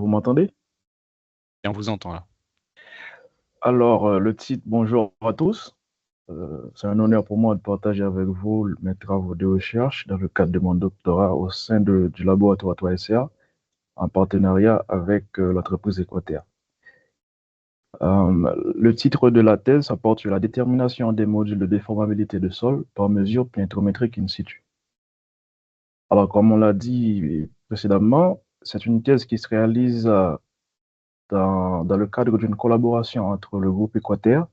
m'entendez? Et on vous entend là. Alors, le titre, bonjour à tous. C'est un honneur pour moi de partager avec vous mes travaux de recherche dans le cadre de mon doctorat au sein du laboratoire 3SCA en partenariat avec l'entreprise Équateur. Le titre de la thèse ça porte sur la détermination des modules de déformabilité de sol par mesure planimétrique in situ. Alors, comme on l'a dit précédemment, c'est une thèse qui se réalise dans le cadre d'une collaboration entre le groupe Équateur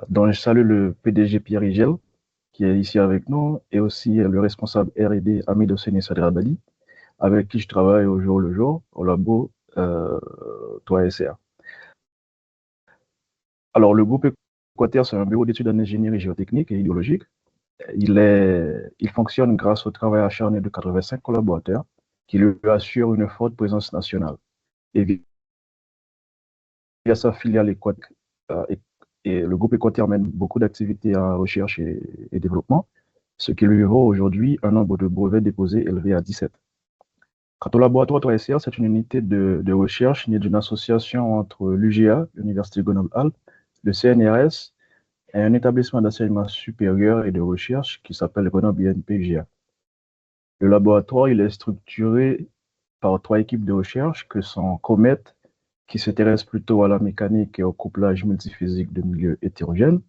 dont je salue le PDG Pierre Igel, qui est ici avec nous, et aussi le responsable R&D Amido Seni Sadrabali, avec qui je travaille au jour le jour au labo 3SR. Alors, le groupe Équateur, c'est un bureau d'études en ingénierie géotechnique et hydrologique. Il fonctionne grâce au travail acharné de 85 collaborateurs qui lui assurent une forte présence nationale. Et via sa filiale Équateur, et le groupe Équateur mène beaucoup d'activités en recherche et développement, ce qui lui vaut aujourd'hui un nombre de brevets déposés élevé à 17. Quant au laboratoire 3SR, c'est une unité de recherche née d'une association entre l'UGA, l'Université Grenoble-Alpes, le CNRS et un établissement d'enseignement supérieur et de recherche qui s'appelle Grenoble INP-UGA. Le laboratoire il est structuré par 3 équipes de recherche que sont COMET, qui s'intéresse plutôt à la mécanique et au couplage multiphysique de milieux hétérogènes,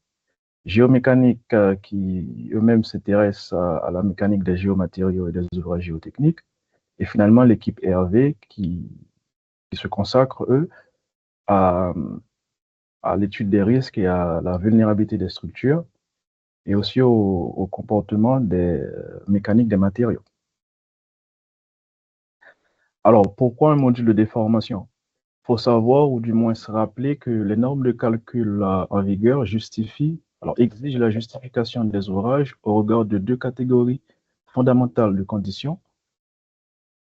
Géomécanique, qui eux-mêmes s'intéressent à la mécanique des géomatériaux et des ouvrages géotechniques, et finalement l'équipe RV qui se consacre, eux, à, à l'étude des risques et à la vulnérabilité des structures, et aussi au comportement des mécaniques des matériaux. Alors, pourquoi un module de déformation? Il faut savoir, ou du moins se rappeler, que les normes de calcul en vigueur exigent la justification des ouvrages au regard de 2 catégories fondamentales de conditions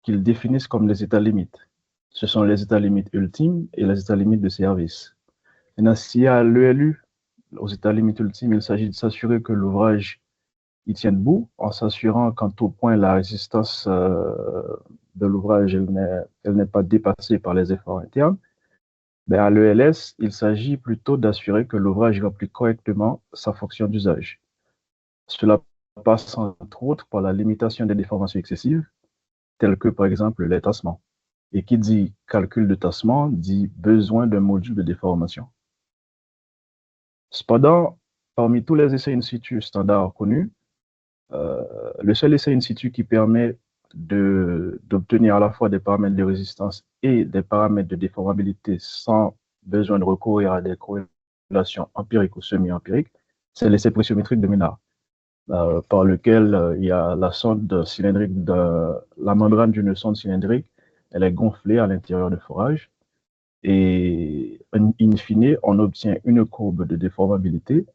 qu'ils définissent comme les états limites. Ce sont les états limites ultimes et les états limites de service. Maintenant, si à l'ELU, aux états limites ultimes, il s'agit de s'assurer que l'ouvrage il tient debout, en s'assurant qu'en tout point, la résistance de l'ouvrage elle n'est pas dépassée par les efforts internes. Ben, à l'ELS, il s'agit plutôt d'assurer que l'ouvrage remplit correctement sa fonction d'usage. Cela passe entre autres par la limitation des déformations excessives, telles que par exemple les tassements. Et qui dit calcul de tassement dit besoin d'un module de déformation. Cependant, parmi tous les essais in situ standards connus, le seul essai in situ qui permet d'obtenir à la fois des paramètres de résistance et des paramètres de déformabilité sans besoin de recourir à des corrélations empiriques ou semi-empiriques, c'est l'essai pressiométrique de Ménard, par lequel il y a la sonde cylindrique la membrane d'une sonde cylindrique, elle est gonflée à l'intérieur du forage et in fine, on obtient une courbe de déformabilité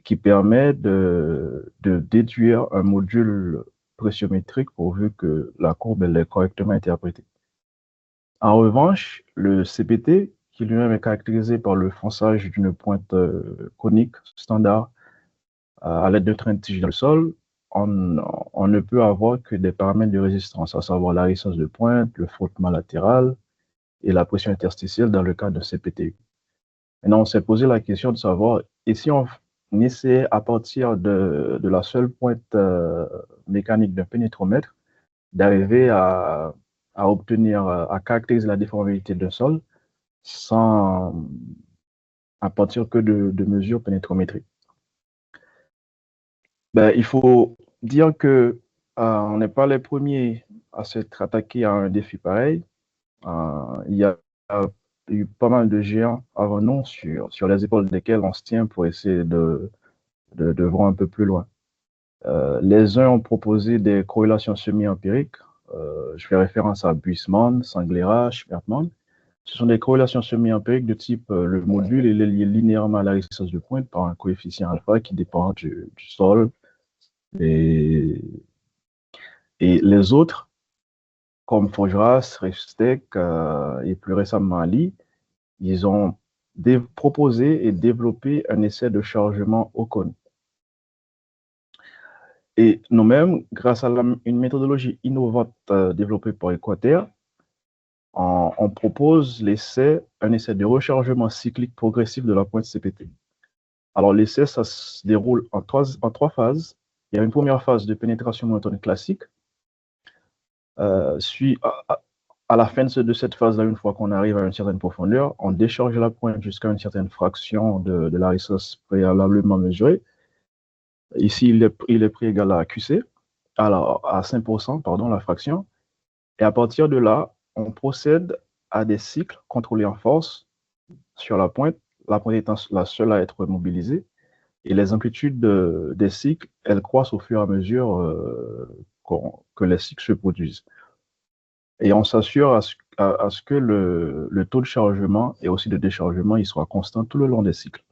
qui permet de déduire un module pressiométrique pourvu que la courbe elle est correctement interprétée. En revanche, le CPT, qui lui-même est caractérisé par le fonçage d'une pointe conique standard à l'aide de trains de tige dans le sol, on ne peut avoir que des paramètres de résistance, à savoir la résistance de pointe, le frottement latéral et la pression interstitielle dans le cas d'un CPTU. Maintenant, on s'est posé la question de savoir, et si on essaie à partir de la seule pointe mécanique d'un pénétromètre, d'arriver à obtenir, à caractériser la déformabilité d'un sol sans, à partir que de mesures pénétrométriques. Ben, il faut dire que on n'est pas les premiers à s'être attaqués à un défi pareil. Il y a eu pas mal de géants avant nous sur les épaules desquels on se tient pour essayer de voir un peu plus loin. Les uns ont proposé des corrélations semi-empiriques. Je fais référence à Buissmann, Sanglera, Schmertmann. Ce sont des corrélations semi-empiriques de type le module il est lié linéairement à la résistance de pointe par un coefficient alpha qui dépend du sol. Et, et les autres, comme Fojras, Rextech et plus récemment Ali, ils ont proposé et développé un essai de chargement au cône. Et nous-mêmes, grâce à une méthodologie innovante développée par Équateur, on propose un essai de rechargement cyclique progressif de la pointe CPT. Alors, l'essai, ça se déroule en trois phases. Il y a une première phase de pénétration monotone classique. À la fin de cette phase-là, une fois qu'on arrive à une certaine profondeur, on décharge la pointe jusqu'à une certaine fraction de la résistance préalablement mesurée. Ici, il est pris égal à QC, alors à 5%, pardon, la fraction. Et à partir de là, on procède à des cycles contrôlés en force sur la pointe étant la seule à être mobilisée. Et les amplitudes des cycles, elles croissent au fur et à mesure que les cycles se produisent. Et on s'assure à ce que le taux de chargement et aussi de déchargement il soit constant tout le long des cycles.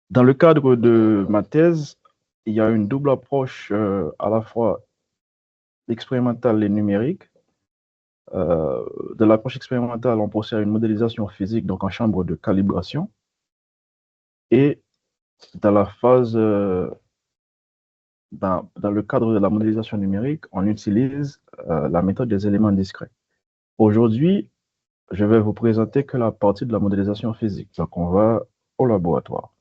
Dans le cadre de ma thèse, il y a une double approche à la fois expérimentale et numérique. De l'approche expérimentale, on procède à une modélisation physique, donc en chambre de calibration. Et dans la phase, dans le cadre de la modélisation numérique, on utilise la méthode des éléments discrets. Aujourd'hui, je vais vous présenter que la partie de la modélisation physique. Donc, on va au laboratoire.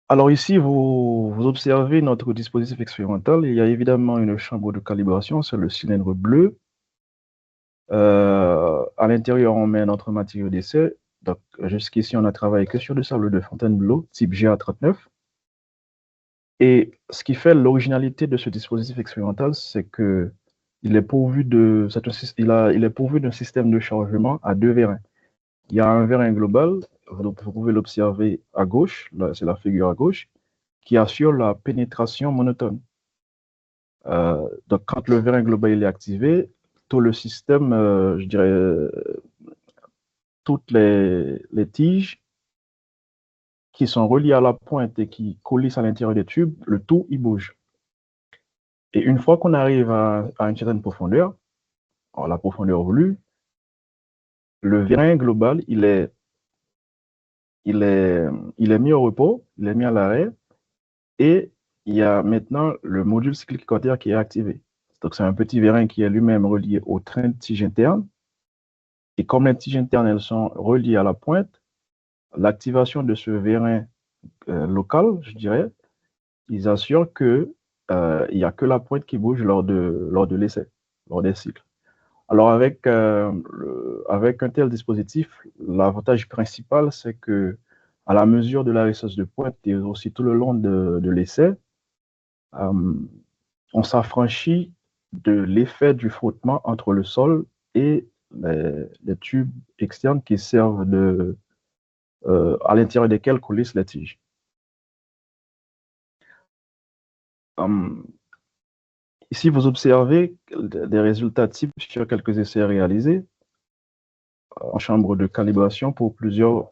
Alors ici, vous observez notre dispositif expérimental. Il y a évidemment une chambre de calibration, c'est le cylindre bleu. À l'intérieur, on met notre matériau d'essai. Donc, jusqu'ici, on n'a travaillé que sur du sable de Fontainebleau, type GA39. Et ce qui fait l'originalité de ce dispositif expérimental, c'est que il est pourvu d'un système de chargement à deux vérins. Il y a un vérin global, vous pouvez l'observer à gauche, c'est la figure à gauche, qui assure la pénétration monotone. Donc, quand le vérin global il est activé, tout le système, je dirais, toutes les tiges qui sont reliées à la pointe et qui coulissent à l'intérieur des tubes, le tout, il bouge. Et une fois qu'on arrive à une certaine profondeur, la profondeur voulue, le vérin global, il est mis au repos, il est mis à l'arrêt, et il y a maintenant le module cyclique quaternaire qui est activé. Donc, c'est un petit vérin qui est lui-même relié au train de tige interne. Et comme les tiges internes, elles sont reliées à la pointe, l'activation de ce vérin local, je dirais, ils assurent que il n'y a que la pointe qui bouge lors de l'essai, lors des cycles. Alors, avec un tel dispositif, l'avantage principal, c'est que à la mesure de la résistance de pointe et aussi tout le long de l'essai, on s'affranchit de l'effet du frottement entre le sol et les tubes externes qui servent à l'intérieur desquels coulissent les tiges. Ici, vous observez des résultats types sur quelques essais réalisés en chambre de calibration pour plusieurs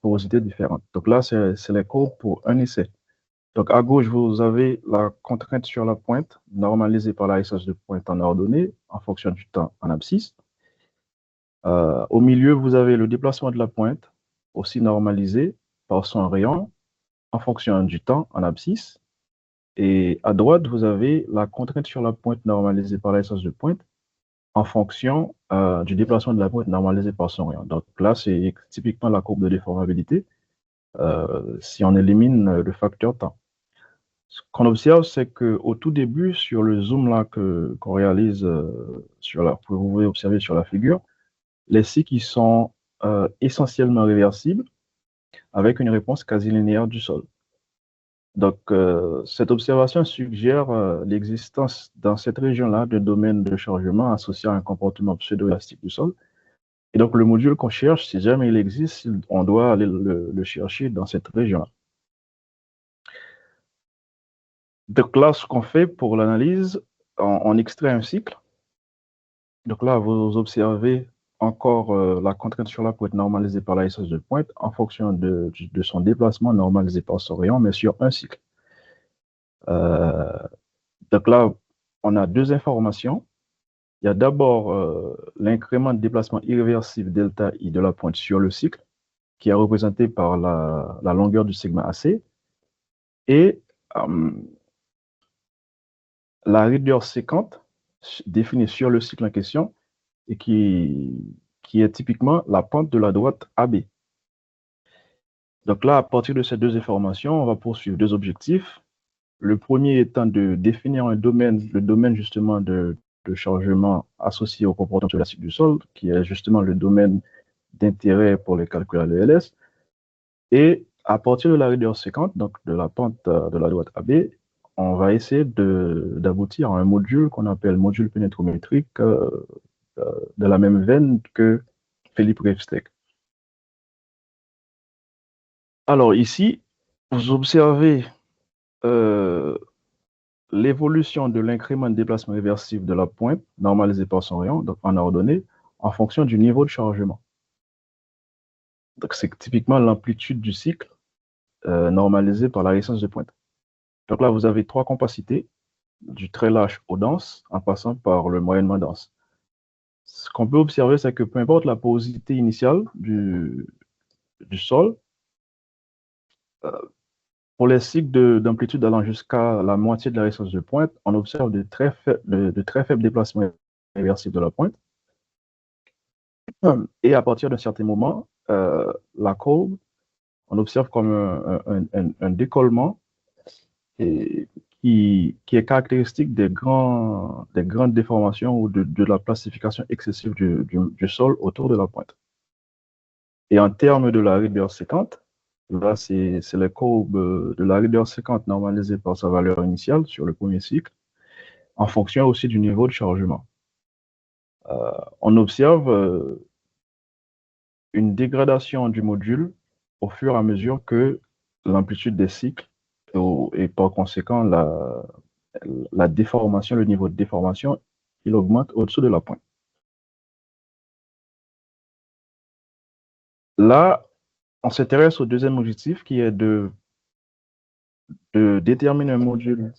porosités différentes. Donc là, c'est les courbes pour un essai. Donc à gauche, vous avez la contrainte sur la pointe, normalisée par la résistance de pointe en ordonnée, en fonction du temps en abscisse. Au milieu, vous avez le déplacement de la pointe, aussi normalisé par son rayon, en fonction du temps en abscisse. Et à droite, vous avez la contrainte sur la pointe normalisée par la résistance de pointe, en fonction du déplacement de la pointe normalisé par son rayon. Donc là, c'est typiquement la courbe de déformabilité si on élimine le facteur temps. Ce qu'on observe, c'est qu'au tout début, sur le zoom là qu'on réalise vous pouvez observer sur la figure, les cycles sont essentiellement réversibles avec une réponse quasi linéaire du sol. Donc, cette observation suggère l'existence dans cette région-là de domaines de chargement associés à un comportement pseudo-élastique du sol. Et donc, le module qu'on cherche, si jamais il existe, on doit aller le chercher dans cette région-là. Donc là, ce qu'on fait pour l'analyse, on extrait un cycle. Donc là, vous observez encore la contrainte sur la pointe normalisée par la résistance de pointe en fonction de son déplacement normalisé par son rayon, mais sur un cycle. Donc là, on a deux informations. Il y a d'abord l'incrément de déplacement irréversible delta I de la pointe sur le cycle, qui est représenté par la longueur du segment AC. Et la raideur séquente définie sur le cycle en question et qui est typiquement la pente de la droite AB. Donc là, à partir de ces deux informations, on va poursuivre deux objectifs. Le premier étant de définir un domaine, le domaine justement de chargement associé au comportement élastique du sol, qui est justement le domaine d'intérêt pour les calculs à l'ELS. Et à partir de la raideur séquente, donc de la pente de la droite AB, on va essayer d'aboutir à un module qu'on appelle module pénétrométrique de la même veine que Philippe Rivestek. Alors ici, vous observez l'évolution de l'incrément de déplacement réversible de la pointe, normalisée par son rayon, donc en ordonnée, en fonction du niveau de chargement. Donc c'est typiquement l'amplitude du cycle normalisée par la résistance de pointe. Donc là, vous avez trois capacités, du très lâche au dense, en passant par le moyennement dense. Ce qu'on peut observer, c'est que peu importe la porosité initiale du sol, pour les cycles d'amplitude allant jusqu'à la moitié de la résistance de pointe, on observe de très faibles déplacements réversibles de la pointe. Et à partir d'un certain moment, la courbe, on observe comme un décollement et qui est caractéristique des grandes déformations ou de la plastification excessive du sol autour de la pointe. Et en termes de la raideur séquente, là, c'est les courbes de la raideur séquente normalisée par sa valeur initiale sur le premier cycle, en fonction aussi du niveau de chargement. On observe une dégradation du module au fur et à mesure que l'amplitude des cycles et par conséquent la déformation, le niveau de déformation, il augmente au-dessous de la pointe. Là, on s'intéresse au deuxième objectif qui est de déterminer un module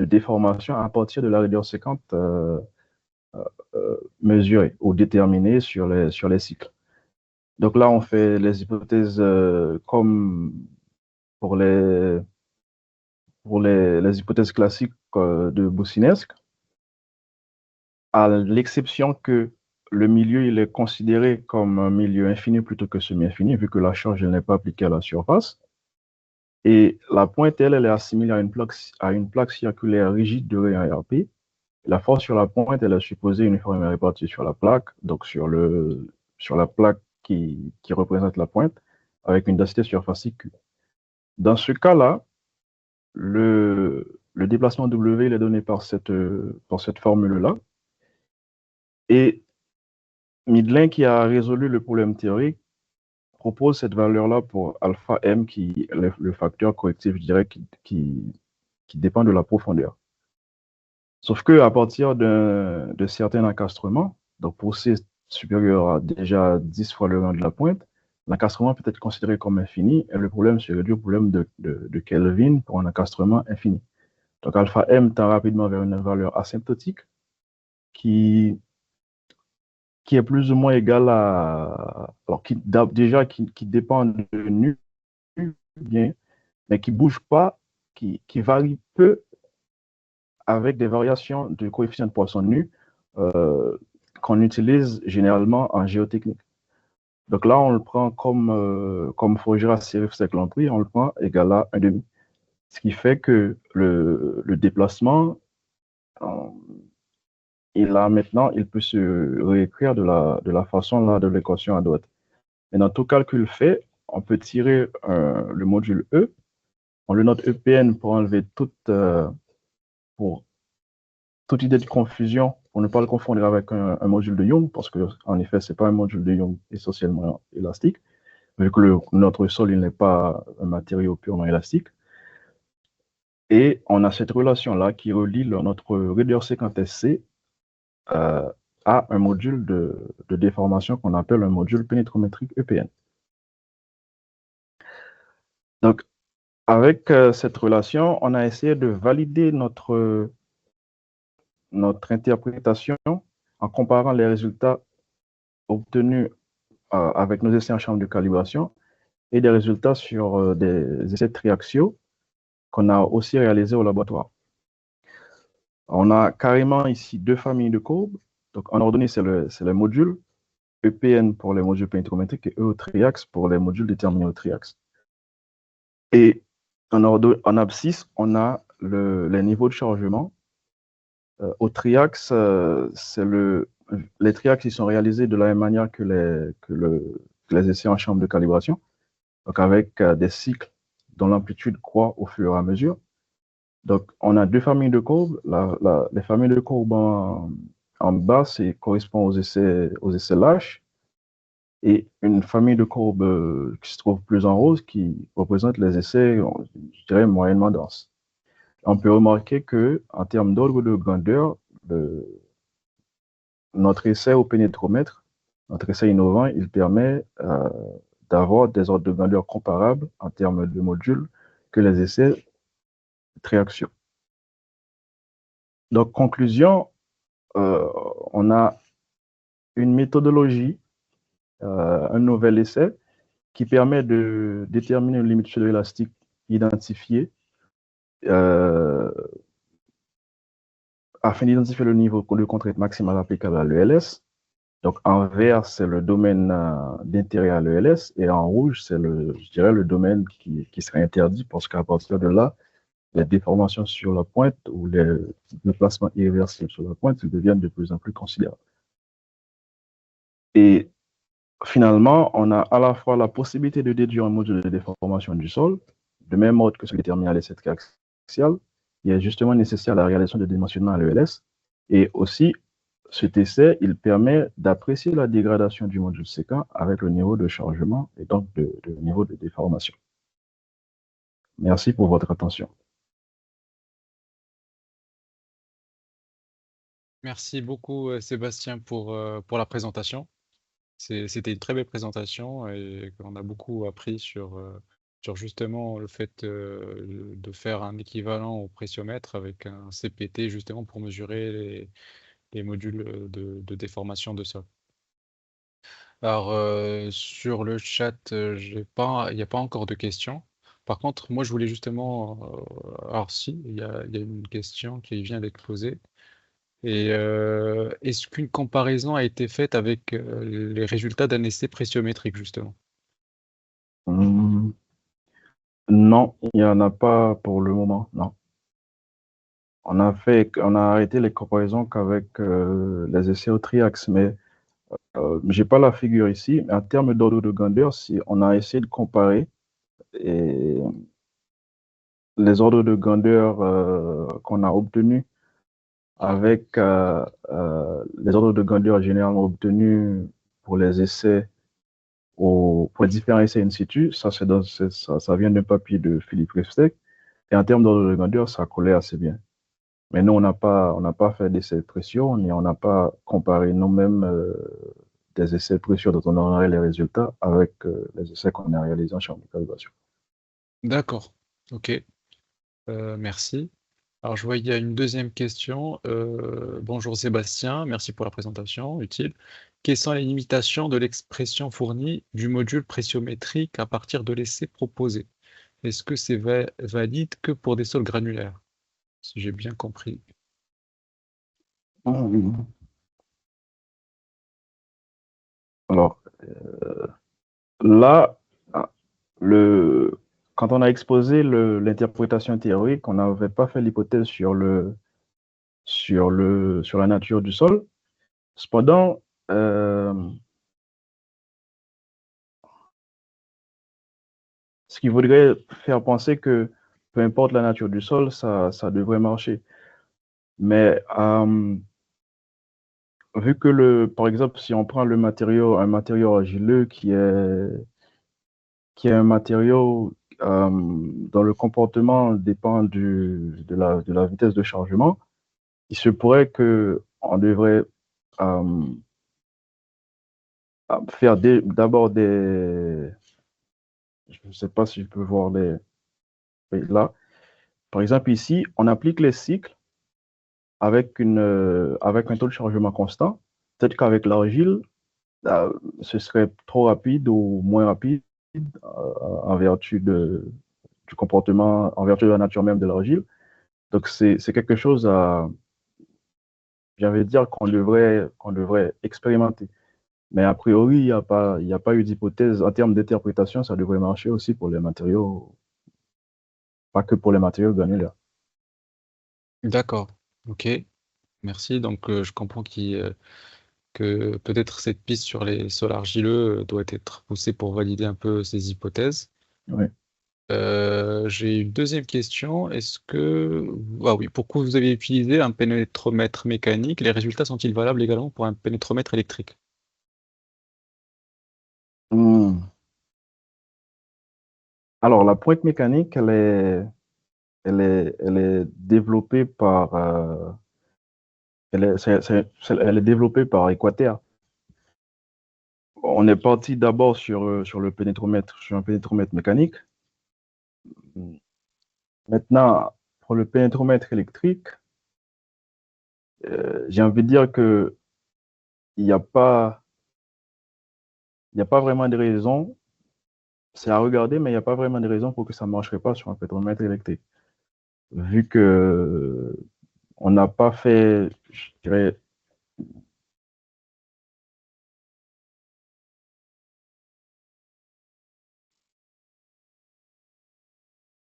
de déformation à partir de la raideur séquente mesurée ou déterminée sur les cycles. Donc là, on fait les hypothèses comme pour les hypothèses classiques de Boussinesq, à l'exception que le milieu il est considéré comme un milieu infini plutôt que semi-infini, vu que la charge n'est pas appliquée à la surface. Et la pointe, elle est assimilée à une plaque circulaire rigide de rayon RP. La force sur la pointe, elle est supposée uniformément répartie sur la plaque, donc sur la plaque qui représente la pointe, avec une densité surfacique Q. Dans ce cas-là, le déplacement W il est donné par cette formule-là. Et Midlin, qui a résolu le problème théorique, propose cette valeur-là pour alpha m, qui est le facteur correctif direct qui dépend de la profondeur. Sauf que à partir de certains encastrements, donc pour C supérieur à déjà 10 fois le rang de la pointe, l'encastrement peut être considéré comme infini et le problème se réduit au problème de Kelvin pour un encastrement infini. Donc alpha m tend rapidement vers une valeur asymptotique qui est plus ou moins égale à, alors qui dépend de nu, bien, mais qui bouge pas, qui varie peu avec des variations de coefficient de Poisson nu qu'on utilise généralement en géotechnique. Donc là, on le prend comme Fourier Sirif Lambry, on le prend égal à 1,5. Ce qui fait que le déplacement, il peut se réécrire de la façon là de l'équation à droite. Mais dans tout calcul fait, on peut tirer le module E, on le note EPN pour enlever pour toute idée de confusion, pour ne pas le confondre avec un module de Young, parce qu'en effet, ce n'est pas un module de Young essentiellement élastique, vu que notre sol il n'est pas un matériau purement élastique. Et on a cette relation-là qui relie notre raideur séquente SC à un module de déformation qu'on appelle un module pénétrométrique EPN. Donc, avec cette relation, on a essayé de valider notre interprétation en comparant les résultats obtenus avec nos essais en chambre de calibration et des résultats sur des essais triaxiaux qu'on a aussi réalisés au laboratoire. On a carrément ici deux familles de courbes. Donc, en ordonnée, c'est le module EPN pour les modules pénétrométriques et E au triaxe pour les modules déterminés au triaxe. Et en abscisse, on a les niveaux de chargement. Au triaxe, les triaxes ils sont réalisés de la même manière que les essais en chambre de calibration, donc avec des cycles dont l'amplitude croît au fur et à mesure. Donc, on a deux familles de courbes. Les familles de courbes en bas, correspond aux essais lâches, et une famille de courbes qui se trouve plus en rose, qui représente les essais, je dirais, moyennement denses. On peut remarquer que, en termes d'ordre de grandeur, notre essai au pénétromètre, notre essai innovant, il permet d'avoir des ordres de grandeur comparables en termes de modules que les essais triaxiaux. Donc, conclusion, on a une méthodologie, un nouvel essai qui permet de déterminer une limite chaleur élastique identifiée afin d'identifier le niveau de contrainte maximale applicable à l'ELS. Donc, en vert, c'est le domaine d'intérêt à l'ELS, et en rouge, c'est je dirais, le domaine qui serait interdit, parce qu'à partir de là, les déformations sur la pointe ou les déplacements irréversibles sur la pointe, ils deviennent de plus en plus considérables. Et finalement, on a à la fois la possibilité de déduire un module de déformation du sol, de même ordre que celui déterminé à l'essai axial, qui est justement nécessaire à la réalisation de dimensionnement à l'ELS. Et aussi, cet essai, il permet d'apprécier la dégradation du module séquent avec le niveau de chargement et donc le niveau de déformation. Merci pour votre attention. Merci beaucoup, Sébastien, pour la présentation. C'était une très belle présentation et on a beaucoup appris sur justement le fait de faire un équivalent au pressiomètre avec un CPT justement pour mesurer les modules de déformation de sol. Alors, sur le chat, il n'y a pas encore de questions. Par contre, moi, je voulais justement, alors si, il y a une question qui vient d'être posée. Et est-ce qu'une comparaison a été faite avec les résultats d'un essai pressiométrique, justement? Non, il n'y en a pas pour le moment, non. On a arrêté les comparaisons qu'avec les essais au triaxe, mais je n'ai pas la figure ici. Mais en termes d'ordre de grandeur, si on a essayé de comparer et les ordres de grandeur qu'on a obtenus avec les ordres de grandeur généralement obtenus pour les essais, pour les différents essais in situ, ça vient d'un papier de Philippe Rifsteck, et en termes d'ordre de grandeur, ça collait assez bien. Mais nous, on n'a pas fait d'essais de pression, et on n'a pas comparé nous-mêmes des essais de pression dont on aurait les résultats avec les essais qu'on a réalisés en chambre de calibration. D'accord, ok, merci. Alors, je vois il y a une deuxième question. Bonjour Sébastien, merci pour la présentation, utile. Quelles sont les limitations de l'expression fournie du module pressiométrique à partir de l'essai proposé? Est-ce que c'est valide que pour des sols granulaires? Si j'ai bien compris. Alors, là, quand on a exposé l'interprétation théorique, on n'avait pas fait l'hypothèse sur la nature du sol. Cependant, ce qui voudrait faire penser que peu importe la nature du sol, ça devrait marcher. Mais vu que par exemple, si on prend un matériau argileux qui est un matériau dont le comportement dépend de la vitesse de chargement, il se pourrait qu'on devrait faire d'abord des... Je ne sais pas si je peux voir là. Par exemple, ici, on applique les cycles avec un taux de chargement constant. Peut-être qu'avec l'argile, ce serait trop rapide ou moins rapide en vertu du comportement, en vertu de la nature même de l'argile. Donc, c'est quelque chose j'avais dire qu'on devrait expérimenter. Mais a priori, il y a pas eu d'hypothèse. En termes d'interprétation, ça devrait marcher aussi pour les matériaux, pas que pour les matériaux granulaires. D'accord. Ok. Merci. Donc, je comprends que peut-être cette piste sur les sols argileux doit être poussée pour valider un peu ces hypothèses. Oui. J'ai une deuxième question. Ah oui, pourquoi vous avez utilisé un pénétromètre mécanique? Les résultats sont-ils valables également pour un pénétromètre électrique? Hmm. Alors, la pointe mécanique, elle est développée par, elle est développée par Equateur. On est parti d'abord sur le pénétromètre, sur un pénétromètre mécanique. Maintenant, pour le pénétromètre électrique, j'ai envie de dire que il n'y a pas, il y a pas vraiment de raison. C'est à regarder, mais il n'y a pas vraiment de raison pour que ça ne marcherait pas sur un pénétromètre électrique. Vu que on n'a pas fait, je dirais,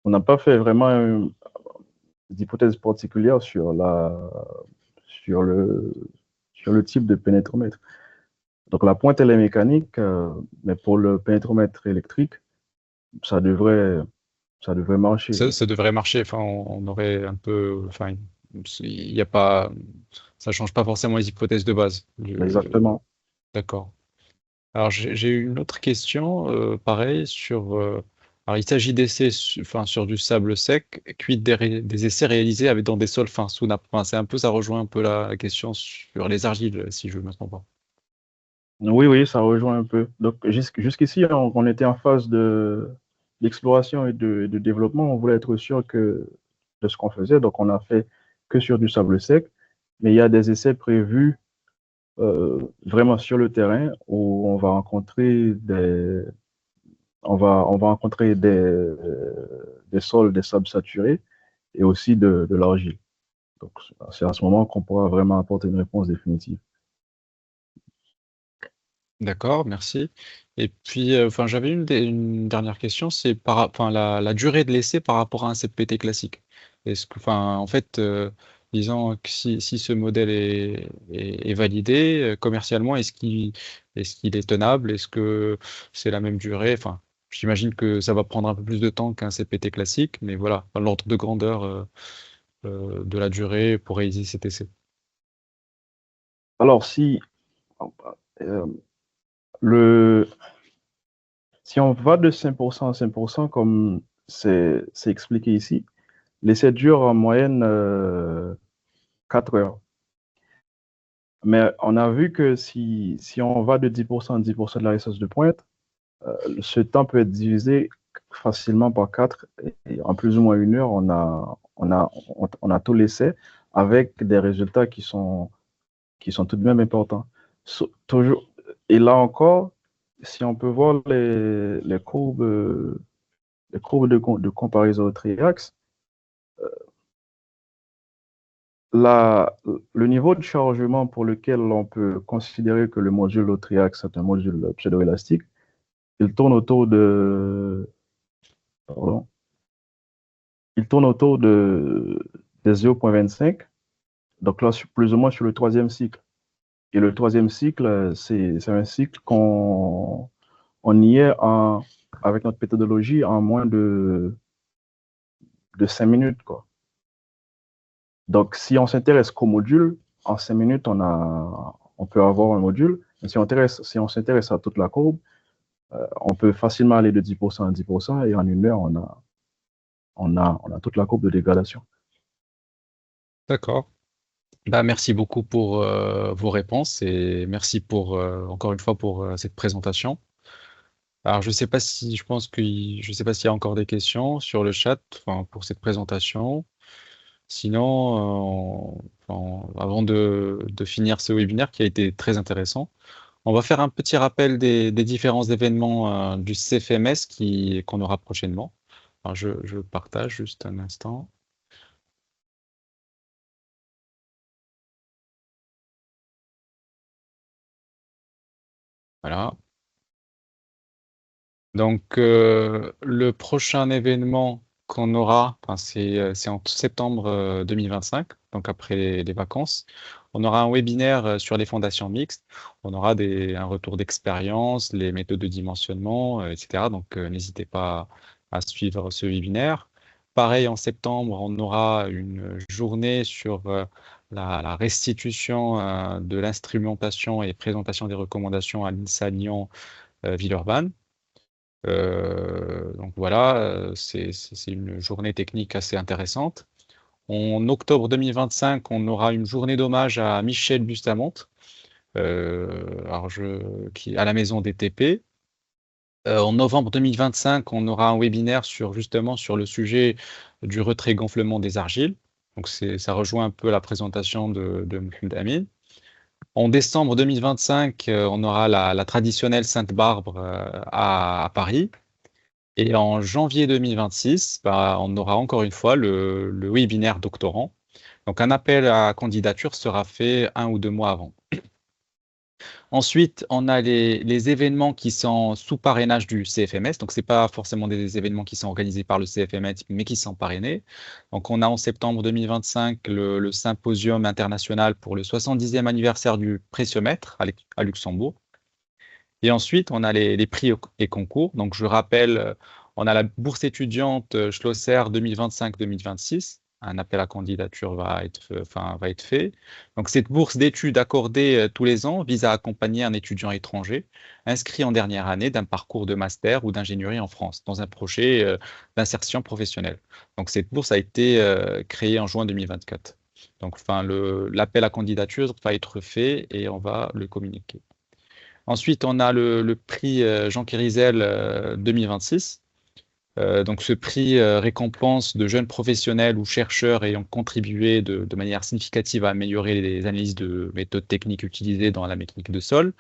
on n'a pas fait vraiment d'hypothèse particulière sur le, sur le type de pénétromètre. Donc la pointe, elle est mécanique, mais pour le pénétromètre électrique, ça devrait, ça devrait marcher. Ça devrait marcher. Enfin, on aurait un peu. Enfin, il n'y a pas. Ça change pas forcément les hypothèses de base. Exactement. D'accord. Alors, j'ai une autre question, pareil, alors, il s'agit d'essais enfin, sur du sable sec, quid des essais réalisés dans des sols fins sous nappe. Enfin, ça rejoint un peu la question sur les argiles, si je ne me trompe pas. Oui, oui, ça rejoint un peu. Donc jusqu'ici, on était en phase d'exploration et de développement. On voulait être sûr de ce qu'on faisait. Donc on a fait que sur du sable sec. Mais il y a des essais prévus vraiment sur le terrain où on va rencontrer des sols, des sables saturés et aussi de l'argile. Donc, c'est à ce moment qu'on pourra vraiment apporter une réponse définitive. D'accord, merci. Et puis, enfin, j'avais une dernière question, c'est enfin, la durée de l'essai par rapport à un CPT classique. Enfin, en fait, disons que si ce modèle est validé commercialement, est-ce qu'il est tenable? Est-ce que c'est la même durée? Enfin, j'imagine que ça va prendre un peu plus de temps qu'un CPT classique, mais voilà, dans l'ordre de grandeur de la durée pour réaliser cet essai. Alors, euh, le, si on va de 5% à 5%, comme c'est expliqué ici, l'essai dure en moyenne 4 heures. Mais on a vu que si on va de 10% à 10% de la résistance de pointe, ce temps peut être divisé facilement par 4 et en plus ou moins 1 heure, on a tout l'essai avec des résultats qui sont tout de même importants. Toujours, et là encore, si on peut voir les courbes de comparaison au triaxe, la, le niveau de chargement pour lequel on peut considérer que le module au triaxe est un module pseudoélastique, il tourne autour de, pardon, il tourne autour de 0,25, donc là, plus ou moins sur le troisième cycle. Et le troisième cycle, c'est un cycle on y est avec notre méthodologie en moins de 5 minutes, quoi. Donc, si on s'intéresse qu'au module, en 5 minutes, on peut avoir un module. Mais si on s'intéresse à toute la courbe, on peut facilement aller de 10% à 10% et en 1 heure, on a toute la courbe de dégradation. D'accord. Bah, merci beaucoup pour vos réponses et merci pour encore une fois pour cette présentation. Alors je sais pas s'il y a encore des questions sur le chat, enfin, pour cette présentation. Sinon, avant de finir ce webinaire qui a été très intéressant, on va faire un petit rappel des différents événements du CFMS qu'on aura prochainement. Alors, je partage juste un instant. Voilà. Donc, le prochain événement qu'on aura, enfin, c'est en septembre 2025, donc après les vacances. On aura un webinaire sur les fondations mixtes. On aura un retour d'expérience, les méthodes de dimensionnement, etc. Donc, n'hésitez pas à suivre ce webinaire. Pareil, en septembre, on aura une journée sur la restitution de l'instrumentation et présentation des recommandations à l'INSA Lyon Villeurbanne. Donc voilà, c'est une journée technique assez intéressante. En octobre 2025, on aura une journée d'hommage à Michel Bustamonte, à la maison des TP. En novembre 2025, on aura un webinaire justement sur le sujet du retrait-gonflement des argiles. Donc ça rejoint un peu la présentation de Mohamed Amin. En décembre 2025, on aura la traditionnelle Sainte-Barbe à Paris. Et en janvier 2026, on aura encore une fois le webinaire doctorant. Donc un appel à candidature sera fait 1 ou 2 mois avant. Ensuite, on a les événements qui sont sous parrainage du CFMS. Donc, ce n'est pas forcément des événements qui sont organisés par le CFMS, mais qui sont parrainés. Donc, on a en septembre 2025 le symposium international pour le 70e anniversaire du pressiomètre à Luxembourg. Et ensuite, on a les prix et concours. Donc, je rappelle, on a la bourse étudiante Schlosser 2025-2026. Un appel à candidature va être fait. Donc, cette bourse d'études accordée tous les ans vise à accompagner un étudiant étranger inscrit en dernière année d'un parcours de master ou d'ingénierie en France dans un projet d'insertion professionnelle. Donc, cette bourse a été créée en juin 2024. Donc, l'appel à candidature va être fait et on va le communiquer. Ensuite, on a le prix Jean Kérisel 2026. Donc, ce prix récompense de jeunes professionnels ou chercheurs ayant contribué de manière significative à améliorer les analyses de méthodes techniques utilisées dans la mécanique de sol.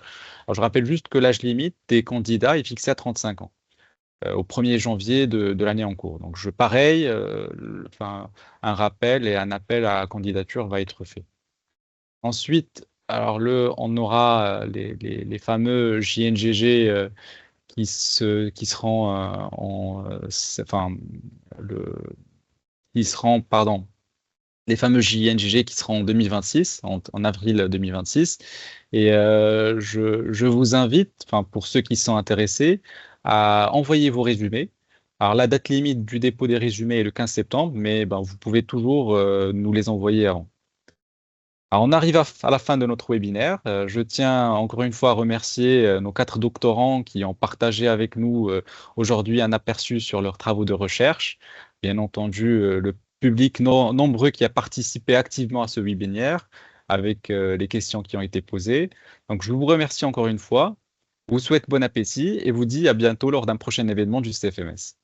Alors, je rappelle juste que l'âge limite des candidats est fixé à 35 ans au 1er janvier de l'année en cours. Donc, pareil, un rappel et un appel à candidature va être fait. Ensuite, alors on aura les fameux JNGG qui seront les fameux JNGG qui seront en 2026, en avril 2026. Et je vous invite, pour ceux qui sont intéressés, à envoyer vos résumés. Alors, la date limite du dépôt des résumés est le 15 septembre, mais vous pouvez toujours nous les envoyer avant. Alors, on arrive à la fin de notre webinaire. Je tiens encore une fois à remercier nos 4 doctorants qui ont partagé avec nous aujourd'hui un aperçu sur leurs travaux de recherche. Bien entendu, le public nombreux qui a participé activement à ce webinaire avec les questions qui ont été posées. Donc, je vous remercie encore une fois, vous souhaite bon appétit et vous dis à bientôt lors d'un prochain événement du CFMS.